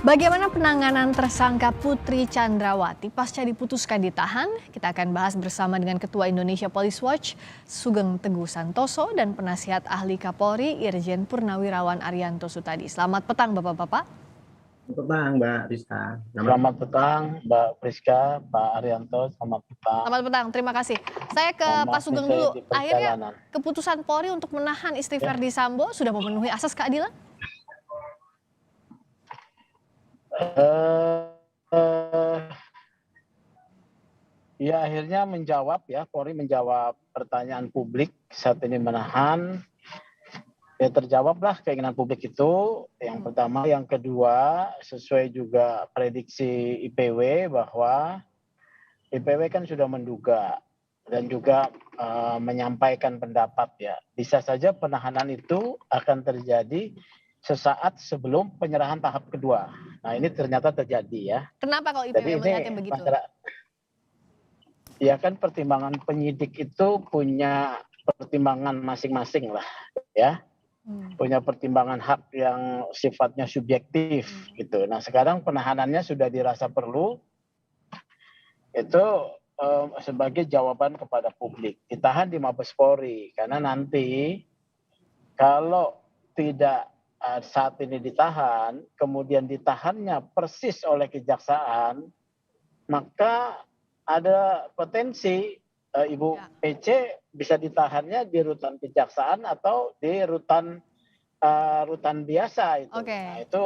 Bagaimana penanganan tersangka Putri Chandrawati pasca diputuskan ditahan? Kita akan bahas bersama dengan Ketua Indonesia Police Watch, Sugeng Teguh Santoso, dan Penasihat Ahli Kapolri, Irjen Purnawirawan Arianto Sutadi. Selamat petang, Bapak-Bapak. Selamat petang, Mbak Rizka. Selamat petang, Mbak Priska, Pak Arianto. Selamat petang. Selamat petang, terima kasih. Saya ke Pak Sugeng dulu. Akhirnya keputusan Polri untuk menahan istri Verdi Sambo sudah memenuhi asas keadilan? Ya akhirnya menjawab ya, Polri menjawab pertanyaan publik saat ini menahan. Ya terjawablah keinginan publik itu, yang pertama. Yang kedua, sesuai juga prediksi IPW bahwa IPW kan sudah menduga dan juga menyampaikan pendapat ya. Bisa saja penahanan itu akan terjadi sesaat sebelum penyerahan tahap kedua. Nah ini ternyata terjadi ya. Kenapa kalau IPW melihatnya begitu? Ya kan pertimbangan penyidik itu punya pertimbangan masing-masing lah ya. Punya pertimbangan hak yang sifatnya subjektif gitu. Nah sekarang penahanannya sudah dirasa perlu, itu sebagai jawaban kepada publik. Ditahan di Mabes Polri karena nanti kalau tidak saat ini ditahan, kemudian ditahannya persis oleh kejaksaan, maka ada potensi Ibu PC bisa ditahannya di rutan kejaksaan atau di rutan biasa itu. Nah, itu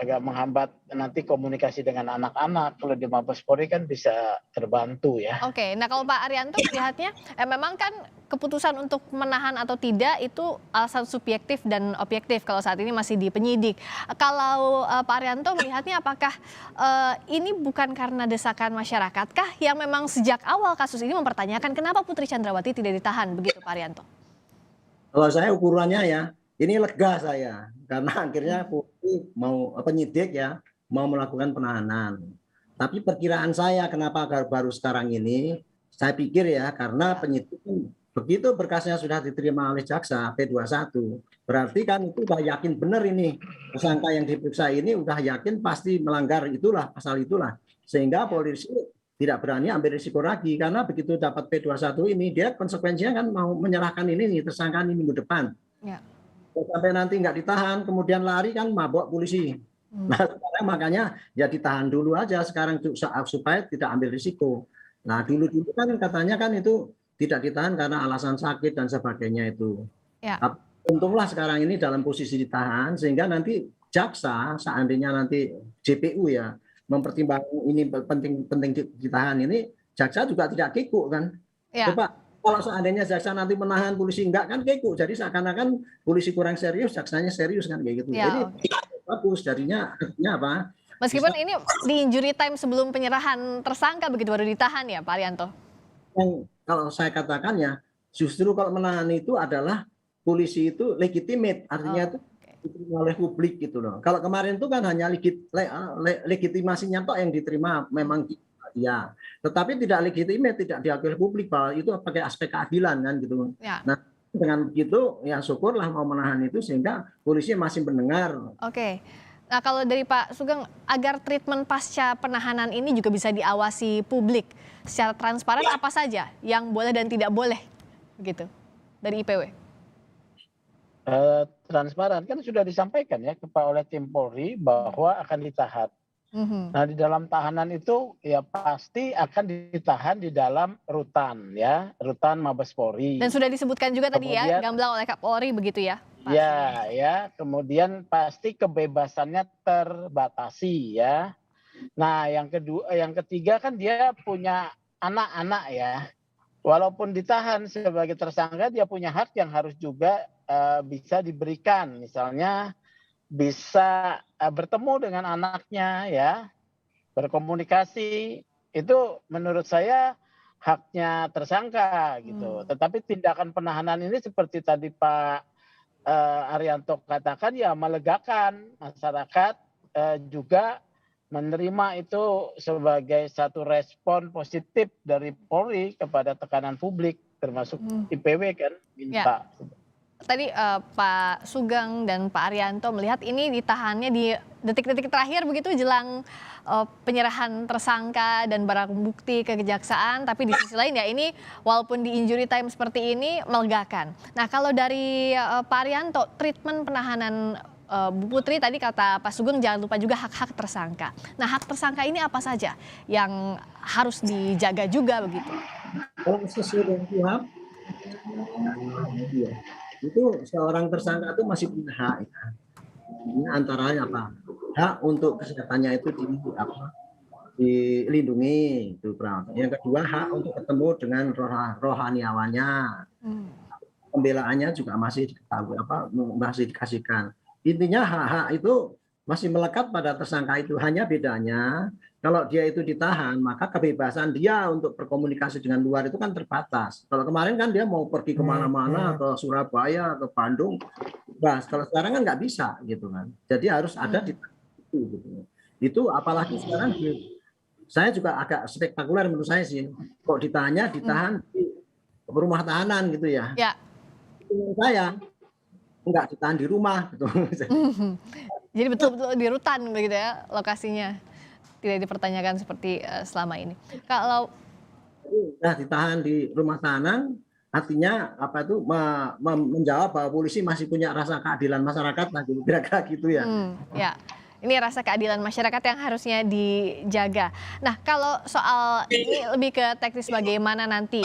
agak menghambat nanti komunikasi dengan anak-anak. Kalau di Mabes Polri kan bisa terbantu ya. Oke, nah kalau Pak Arianto melihatnya, memang kan keputusan untuk menahan atau tidak itu alasan subjektif dan objektif kalau saat ini masih di penyidik. Kalau Pak Arianto melihatnya apakah ini bukan karena desakan masyarakatkah yang memang sejak awal kasus ini mempertanyakan kenapa Putri Chandrawati tidak ditahan, begitu Pak Arianto? Kalau saya ukurannya ya, ini lega saya karena akhirnya penyidik ya mau melakukan penahanan. Tapi perkiraan saya kenapa baru sekarang ini, saya pikir ya karena penyidik begitu berkasnya sudah diterima oleh jaksa P21, berarti kan itu udah yakin benar ini tersangka yang diperiksa ini udah yakin pasti melanggar itulah pasal itulah, sehingga polisi tidak berani ambil risiko lagi karena begitu dapat P21 ini dia konsekuensinya kan mau menyerahkan ini tersangka ini minggu depan. Ya. Sampai nanti nggak ditahan kemudian lari kan mabok polisi. Nah sekarang makanya ya ditahan dulu aja sekarang supaya tidak ambil risiko. Nah dulu kan katanya kan itu tidak ditahan karena alasan sakit dan sebagainya itu. Ya. Untunglah sekarang ini dalam posisi ditahan sehingga nanti jaksa seandainya nanti JPU ya mempertimbangkan ini penting ditahan ini, jaksa juga tidak kikuk kan. Ya. Coba kalau seandainya jaksa nanti menahan polisi enggak kan kikuk, jadi seakan-akan polisi kurang serius, jaksanya serius kan kayak gitu. Ya, jadi bagus jadinya apa? Meskipun ini di injury time sebelum penyerahan tersangka begitu baru ditahan ya Pak Arianto? Yang kalau saya katakan ya justru kalau menahan itu adalah polisi itu legitimate, artinya itu diterima oleh publik gitu loh. Kalau kemarin itu kan hanya legitimasinya toh yang diterima memang ya, tetapi tidak legitimate, tidak diakui publik bahwa itu pakai aspek keadilan kan gitu. Ya. Nah dengan begitu ya syukurlah mau menahan itu sehingga polisi masih mendengar. Oke. Nah kalau dari Pak Sugeng, agar treatment pasca penahanan ini juga bisa diawasi publik secara transparan, apa saja yang boleh dan tidak boleh begitu dari IPW? Transparan kan sudah disampaikan ya oleh tim Polri bahwa akan ditahan. Nah di dalam tahanan itu ya pasti akan ditahan di dalam rutan ya, rutan Mabes Polri. Dan sudah disebutkan juga tadi ya, gamblang oleh Kapolri begitu ya? Ya, kemudian pasti kebebasannya terbatasi ya. Nah yang ketiga kan dia punya anak-anak ya. Walaupun ditahan sebagai tersangka dia punya hak yang harus juga bisa diberikan, misalnya bisa bertemu dengan anaknya ya, berkomunikasi, itu menurut saya haknya tersangka gitu. Tetapi tindakan penahanan ini seperti tadi Pak Arianto katakan ya melegakan masyarakat, juga menerima itu sebagai satu respon positif dari Polri kepada tekanan publik termasuk IPW kan minta. tadi Pak Sugeng dan Pak Arianto melihat ini ditahannya di detik-detik terakhir begitu jelang penyerahan tersangka dan barang bukti ke kejaksaan, tapi di sisi lain ya ini walaupun di injury time seperti ini melegakan. Nah kalau dari Pak Arianto, treatment penahanan Bu Putri tadi kata Pak Sugeng jangan lupa juga hak-hak tersangka. Nah hak tersangka ini apa saja yang harus dijaga juga begitu? Kalau sesuai dengan KUHP, ya, itu seorang tersangka itu masih punya hak. Ya. Ini antaranya apa? Hak untuk kesehatannya itu dilindungi, itu Pram. Yang kedua hak untuk ketemu dengan rohaniawannya. Pembelaannya juga masih diketahui masih dikasihkan. Intinya hak-hak itu masih melekat pada tersangka itu, hanya bedanya kalau dia itu ditahan maka kebebasan dia untuk berkomunikasi dengan luar itu kan terbatas. Kalau kemarin kan dia mau pergi kemana-mana ke Surabaya, ke Bandung, bebas. Kalau sekarang kan nggak bisa gitu kan. Jadi harus ada di itu. Gitu. Itu apalagi sekarang saya juga agak spektakuler menurut saya sih. Kok ditahan di rumah tahanan gitu ya. Ya. Menurut saya nggak ditahan di rumah gitu. Jadi betul-betul di rutan begitu ya lokasinya, tidak dipertanyakan seperti selama ini. Kalau ditahan di rumah tahanan artinya apa itu menjawab bahwa polisi masih punya rasa keadilan masyarakat lah gitu, kira-kira gitu ya. Ya. Ini rasa keadilan masyarakat yang harusnya dijaga. Nah, kalau soal ini lebih ke teknis bagaimana nanti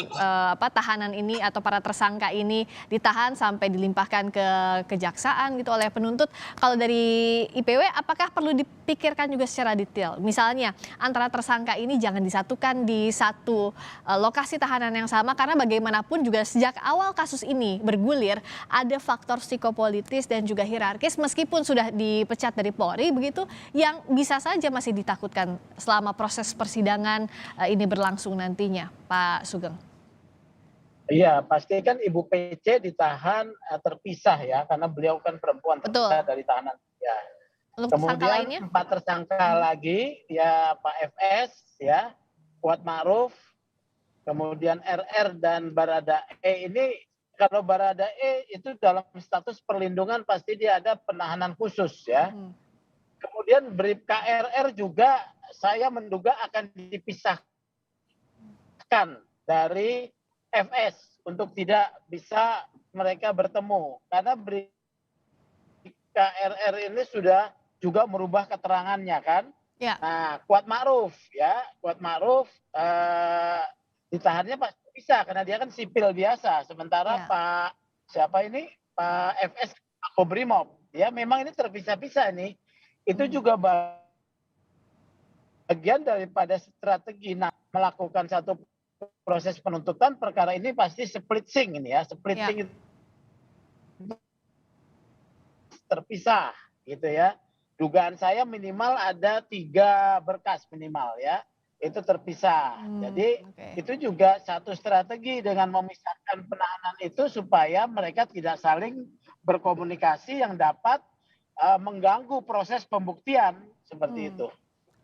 tahanan ini atau para tersangka ini ditahan sampai dilimpahkan ke kejaksaan gitu oleh penuntut. Kalau dari IPW, apakah perlu dipikirkan juga secara detail? Misalnya antara tersangka ini jangan disatukan di satu lokasi tahanan yang sama karena bagaimanapun juga sejak awal kasus ini bergulir ada faktor psikopolitis dan juga hierarkis meskipun sudah dipecat dari Polri begitu yang bisa saja masih ditakutkan selama proses persidangan ini berlangsung nantinya, Pak Sugeng. Iya, pasti kan Ibu PC ditahan terpisah ya, karena beliau kan perempuan terpisah dari tahanan. Ya. Untuk Kemudian 4 tersangka lagi, ya Pak FS, ya Kuat Ma'ruf, kemudian RR dan Barada E ini. Kalau Barada E itu dalam status perlindungan pasti dia ada penahanan khusus ya. Kemudian Bribka RR juga saya menduga akan dipisahkan dari FS untuk tidak bisa mereka bertemu. Karena Bribka RR ini sudah juga merubah keterangannya kan. Ya. Nah, Kuat Ma'ruf ya, Kuat Ma'ruf ditahannya pasti bisa karena dia kan sipil biasa. Sementara Pak siapa ini? Pak FS Kobrimob. Ya memang ini terpisah-pisah nih. Itu juga bagian daripada strategi melakukan satu proses penuntutan perkara ini pasti split sync ini ya, split sync terpisah gitu ya. Dugaan saya minimal ada 3 berkas minimal ya, itu terpisah. Jadi itu juga satu strategi dengan memisahkan penahanan itu supaya mereka tidak saling berkomunikasi yang dapat mengganggu proses pembuktian seperti itu.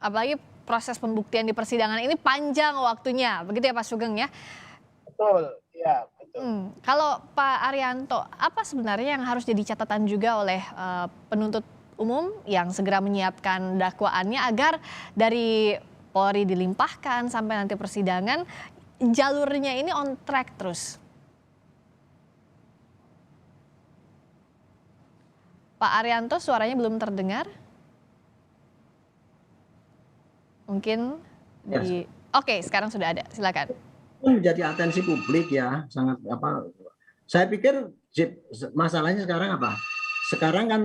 Apalagi proses pembuktian di persidangan ini panjang waktunya, begitu ya Pak Sugeng ya? Betul, ya betul. Kalau Pak Arianto, apa sebenarnya yang harus jadi catatan juga oleh penuntut umum yang segera menyiapkan dakwaannya agar dari Polri dilimpahkan sampai nanti persidangan jalurnya ini on track terus? Pak Arianto, suaranya belum terdengar. Mungkin di Oke, sekarang sudah ada. Silakan. Menjadi atensi publik ya, sangat saya pikir masalahnya sekarang apa? Sekarang kan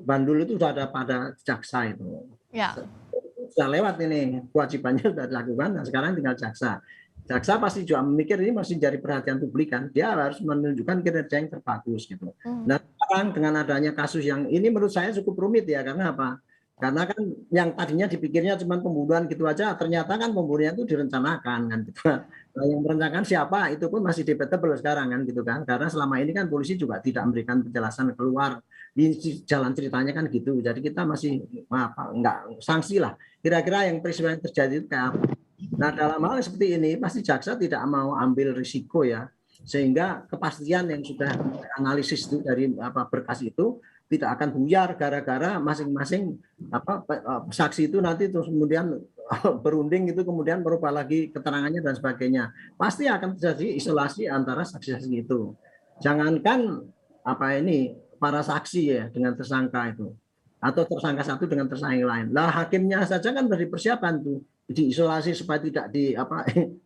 bandul itu sudah ada pada jaksa itu. Ya. Sudah lewat ini, kewajibannya sudah dilakukan, nah sekarang tinggal jaksa. Jaksa pasti juga memikir ini masih jadi perhatian publik kan, dia harus menunjukkan kinerja yang terbagus gitu. Nah sekarang dengan adanya kasus yang ini menurut saya cukup rumit ya, karena apa? Karena kan yang tadinya dipikirnya cuma pembunuhan gitu aja, ternyata kan pembunuhan itu direncanakan kan gitu. Nah, yang merencanakan siapa itu pun masih debatable sekarang kan gitu kan, karena selama ini kan polisi juga tidak memberikan penjelasan keluar di jalan ceritanya kan gitu. Jadi kita masih nggak sanksi lah. Kira-kira yang peristiwa yang terjadi itu kayak apa? Nah dalam hal seperti ini pasti jaksa tidak mau ambil risiko ya, sehingga kepastian yang sudah analisis itu dari berkas itu tidak akan buyar gara-gara masing-masing saksi itu nanti terus kemudian berunding itu kemudian merubah lagi keterangannya dan sebagainya. Pasti akan terjadi isolasi antara saksi-saksi itu. Jangankan para saksi ya dengan tersangka itu, atau tersangka satu dengan tersangka yang lain. Lah hakimnya saja kan sudah dipersiapkan tuh diisolasi supaya tidak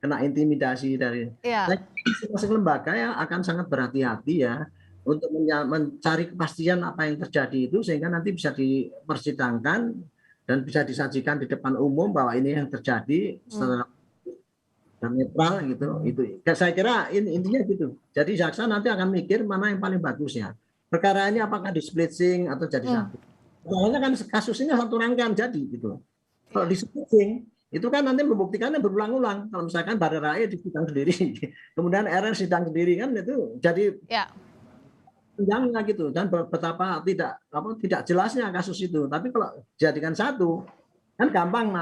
kena intimidasi dari. Masing-masing lembaga ya akan sangat berhati-hati ya untuk mencari kepastian apa yang terjadi itu sehingga nanti bisa dipersidangkan dan bisa disajikan di depan umum bahwa ini yang terjadi secara dan netral gitu. Itu saya kira intinya gitu. Jadi jaksa nanti akan mikir mana yang paling bagus ya. Perkara ini apakah di splitting atau jadi satu. Soalnya kan kasus ini satu rangkaian jadi gitu. Kalau di splitting itu kan nanti membuktikannya berulang-ulang. Kalau misalkan Baradae di sidang sendiri, kemudian RR sidang sendiri kan itu jadi panjangnya gitu dan betapa tidak jelasnya kasus itu. Tapi kalau jadikan satu kan gampang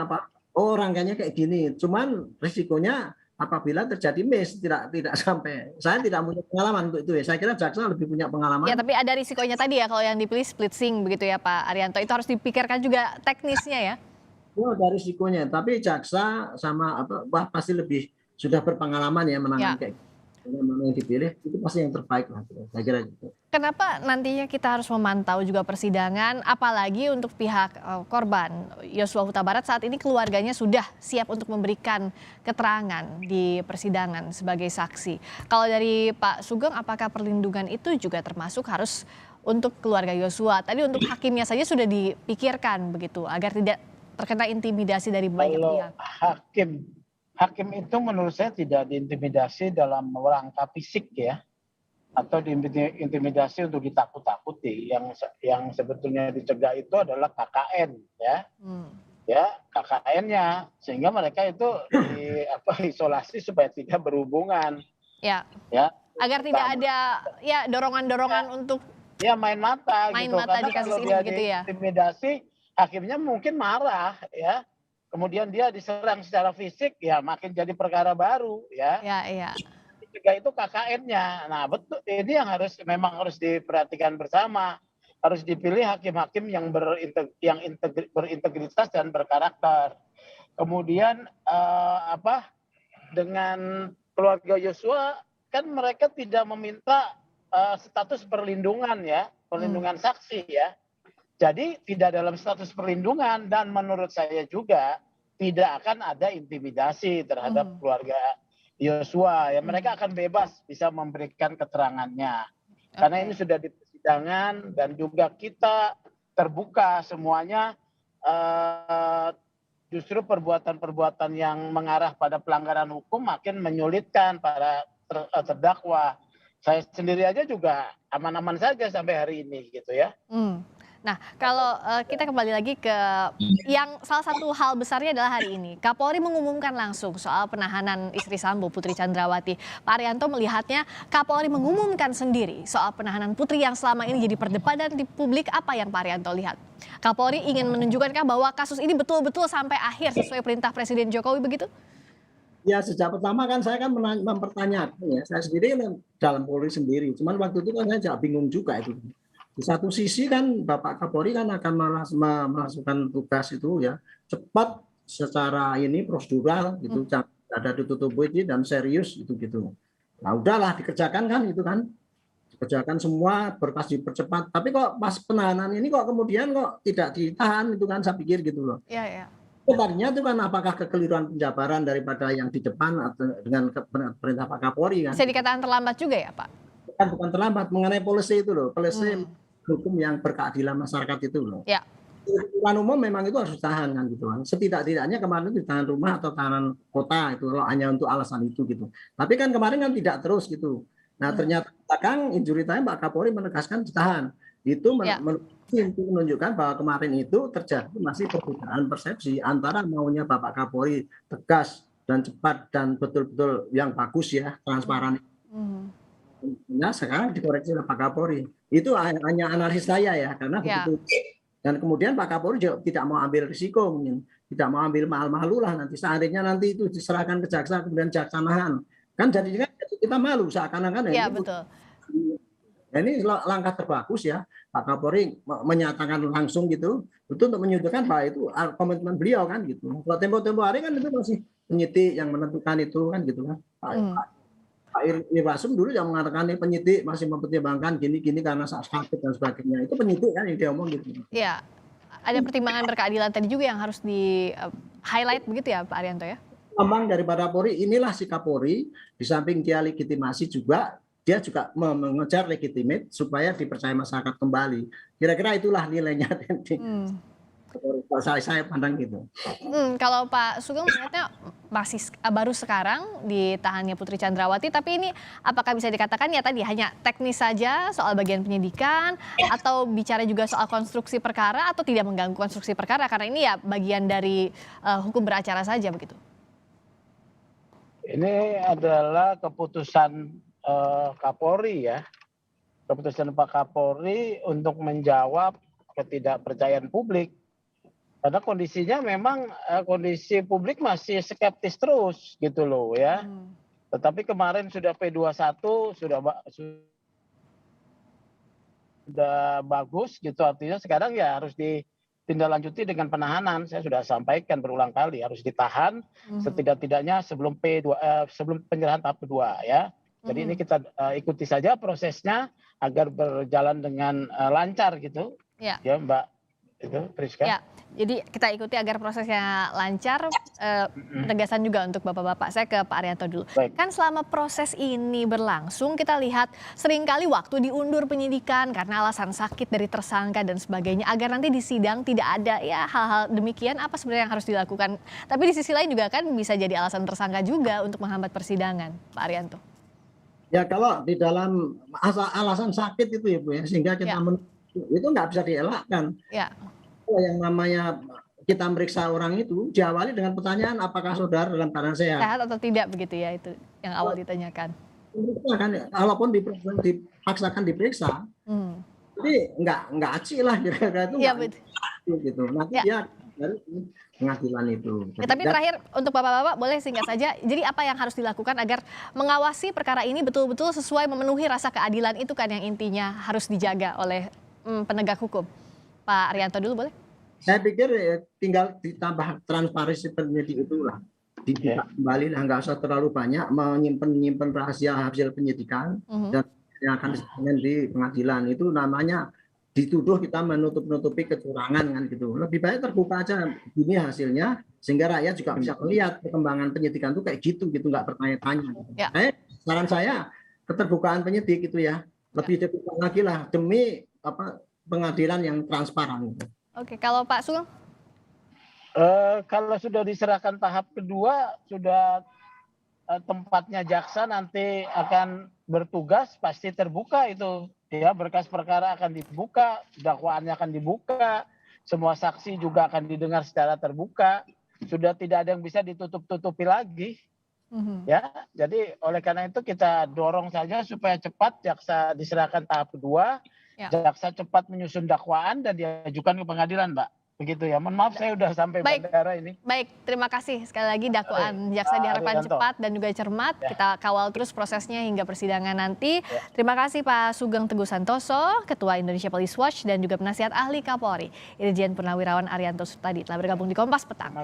rangkaiannya kayak gini. Cuman risikonya apabila terjadi miss tidak sampai. Saya tidak punya pengalaman untuk itu ya. Saya kira jaksa lebih punya pengalaman. Ya, tapi ada risikonya tadi ya kalau yang dipilih splitting begitu ya Pak Arianto. Itu harus dipikirkan juga teknisnya ya. Ada risikonya, tapi jaksa sama pasti lebih sudah berpengalaman ya menangani kayak mana yang dipilih itu pasti yang terbaik lah. Saya kira gitu. Kenapa nantinya kita harus memantau juga persidangan, apalagi untuk pihak korban Yosua Huta Barat saat ini keluarganya sudah siap untuk memberikan keterangan di persidangan sebagai saksi. Kalau dari Pak Sugeng, apakah perlindungan itu juga termasuk harus untuk keluarga Yosua? Tadi untuk hakimnya saja sudah dipikirkan begitu agar tidak terkena intimidasi dari banyak pihak. Hakim itu menurut saya tidak diintimidasi dalam rangka fisik ya, atau diintimidasi untuk ditakut-takuti. Yang sebetulnya dicegah itu adalah KKN ya, KKN-nya, sehingga mereka itu isolasi supaya tidak berhubungan. Ya. Agar tidak ada dorongan-dorongan untuk main mata di kasus ini gitu ya. Intimidasi, hakimnya mungkin marah ya. Kemudian dia diserang secara fisik, ya makin jadi perkara baru ya. Juga itu KKN-nya. Nah betul, ini yang memang harus diperhatikan bersama. Harus dipilih hakim-hakim yang berintegritas dan berkarakter. Kemudian dengan keluarga Yosua kan mereka tidak meminta status perlindungan ya, perlindungan saksi ya. Jadi tidak dalam status perlindungan dan menurut saya juga tidak akan ada intimidasi terhadap keluarga Yosua. Ya mereka akan bebas bisa memberikan keterangannya. Karena ini sudah di persidangan dan juga kita terbuka semuanya. Justru perbuatan-perbuatan yang mengarah pada pelanggaran hukum makin menyulitkan para terdakwa. Saya sendiri aja juga aman-aman saja sampai hari ini gitu ya. Nah, kalau kita kembali lagi ke yang salah satu hal besarnya adalah hari ini Kapolri mengumumkan langsung soal penahanan istri Sambo, Putri Chandrawati. Pak Arianto melihatnya Kapolri mengumumkan sendiri soal penahanan Putri yang selama ini jadi perdebatan di publik. Apa yang Pak Arianto lihat? Kapolri ingin menunjukkankah bahwa kasus ini betul-betul sampai akhir sesuai perintah Presiden Jokowi begitu? Ya sejak pertama kan saya kan mempertanyakan ya, saya sendiri dalam Polri sendiri. Cuman waktu itu kan saya agak bingung juga itu. Di satu sisi kan Bapak Kapolri kan akan melakukan tugas itu ya cepat secara prosedural gitu, ada ditutupi dan serius itu gitu. Nah udahlah dikerjakan kan itu kan, dikerjakan semua berkas dipercepat. Tapi kok pas penahanan ini kok kemudian kok tidak ditahan itu kan saya pikir gitu loh. Sebenarnya itu kan apakah kekeliruan penjabaran daripada yang di depan atau dengan perintah Pak Kapolri kan? Bisa dikatakan terlambat juga ya Pak? Bukan terlambat, mengenai policy itu loh, policy hukum yang berkeadilan masyarakat itu loh. Aturan umum memang itu harus ditahan kan gitu kan. Setidak-tidaknya kemarin itu ditahan rumah atau tahanan kota itu loh, hanya untuk alasan itu gitu. Tapi kan kemarin kan tidak terus gitu. Nah ternyata belakang injury time Pak Kapolri menegaskan ditahan. Itu menunjukkan bahwa kemarin itu terjadi masih perbedaan persepsi antara maunya Bapak Kapolri tegas dan cepat dan betul-betul yang bagus ya, transparan. Nah sekarang dikoreksi oleh Pak Kapolri. Itu hanya analisis saya ya, karena begitu. Dan kemudian Pak Kapolri juga tidak mau ambil risiko, mungkin tidak mau ambil mahal-mahalulah nanti seandainya nanti itu diserahkan ke jaksa kemudian jaksa nahan. Kan jadinya kita malu seakan-akan Iya, ini betul. ini langkah terbagus ya Pak Kapolri menyatakan langsung gitu itu untuk menyudutkan bahwa itu komitmen beliau kan gitu. Kalau tempo-tempo hari kan itu masih penyidik yang menentukan itu kan gitu kan. Pak Irwasum dulu yang mengatakan ini penyidik masih mempertimbangkan gini-gini karena sakit dan sebagainya. Itu penyidik kan yang dia omong gitu. Iya, ada pertimbangan berkeadilan tadi juga yang harus di highlight begitu ya Pak Arianto ya? Memang daripada Polri inilah sikap Polri, di samping dia legitimasi juga dia juga mengejar legitimate supaya dipercaya masyarakat kembali. Kira-kira itulah nilainya. Saya pandang gitu. Kalau Pak Sugeng melihatnya masih baru sekarang ditahannya Putri Chandrawati, tapi ini apakah bisa dikatakan ya tadi hanya teknis saja soal bagian penyidikan atau bicara juga soal konstruksi perkara atau tidak mengganggu konstruksi perkara karena ini ya bagian dari hukum beracara saja begitu? Ini adalah keputusan Kapolri ya. Keputusan Pak Kapolri untuk menjawab ketidakpercayaan publik. Karena kondisinya memang kondisi publik masih skeptis terus gitu loh ya. Tetapi kemarin sudah P21 sudah bagus gitu, artinya sekarang ya harus ditindaklanjuti dengan penahanan. Saya sudah sampaikan berulang kali harus ditahan setidak-tidaknya sebelum sebelum penyerahan tahap kedua ya. Jadi ini kita ikuti saja prosesnya agar berjalan dengan lancar gitu. Ya Mbak itu Priska. Ya, jadi kita ikuti agar prosesnya lancar. Penegasan juga untuk bapak-bapak. Saya ke Pak Arianto dulu. Baik. Kan selama proses ini berlangsung kita lihat seringkali waktu diundur penyidikan karena alasan sakit dari tersangka dan sebagainya agar nanti di sidang tidak ada ya hal-hal demikian apa sebenarnya yang harus dilakukan. Tapi di sisi lain juga kan bisa jadi alasan tersangka juga untuk menghambat persidangan, Pak Arianto. Ya kalau di dalam alasan sakit itu ya Bu ya, sehingga kita itu nggak bisa dielakkan. Ya. Yang namanya kita meriksa orang itu diawali dengan pertanyaan apakah saudara dalam keadaan sehat. Sehat atau tidak begitu ya, itu yang awal ditanyakan. Kan, walaupun dipaksakan diperiksa, jadi nggak aci lah kira-kira itu. Iya betul. Gitu. Nanti dia dari pengadilan itu. Ya, tapi terakhir untuk bapak-bapak boleh singkat saja. Jadi apa yang harus dilakukan agar mengawasi perkara ini betul-betul sesuai memenuhi rasa keadilan itu kan yang intinya harus dijaga oleh penegak hukum. Pak Arianto dulu boleh? Saya pikir tinggal ditambah transparansi penyidik itulah. Dibuka kembali lah, nggak usah terlalu banyak menyimpan rahasia hasil penyidikan dan yang akan disampaikan di pengadilan itu namanya dituduh kita menutup-nutupi kecurangan kan gitu. Lebih baik terbuka aja gini hasilnya sehingga rakyat juga bisa melihat perkembangan penyidikan itu kayak gitu nggak bertanya-tanya. Ya. Saran saya keterbukaan penyidik itu ya lebih terbuka lagi lah demi pengadilan yang transparan. Oke, kalau Pak Sugeng? Kalau sudah diserahkan tahap kedua, sudah tempatnya jaksa nanti akan bertugas, pasti terbuka itu. Ya, berkas perkara akan dibuka, dakwaannya akan dibuka, semua saksi juga akan didengar secara terbuka. Sudah tidak ada yang bisa ditutup-tutupi lagi. Ya, jadi oleh karena itu kita dorong saja supaya cepat jaksa diserahkan tahap kedua, jaksa cepat menyusun dakwaan dan diajukan ke pengadilan, Mbak. Begitu ya. Mohon maaf saya udah sampai bandara ini. Baik, terima kasih sekali lagi dakwaan jaksa diharapkan cepat dan juga cermat. Kita kawal terus prosesnya hingga persidangan nanti. Terima kasih Pak Sugeng Teguh Santoso, Ketua Indonesia Police Watch dan juga penasihat ahli Kapolri, Irjen Purnawirawan Arianto Sutadi telah bergabung di Kompas Petang.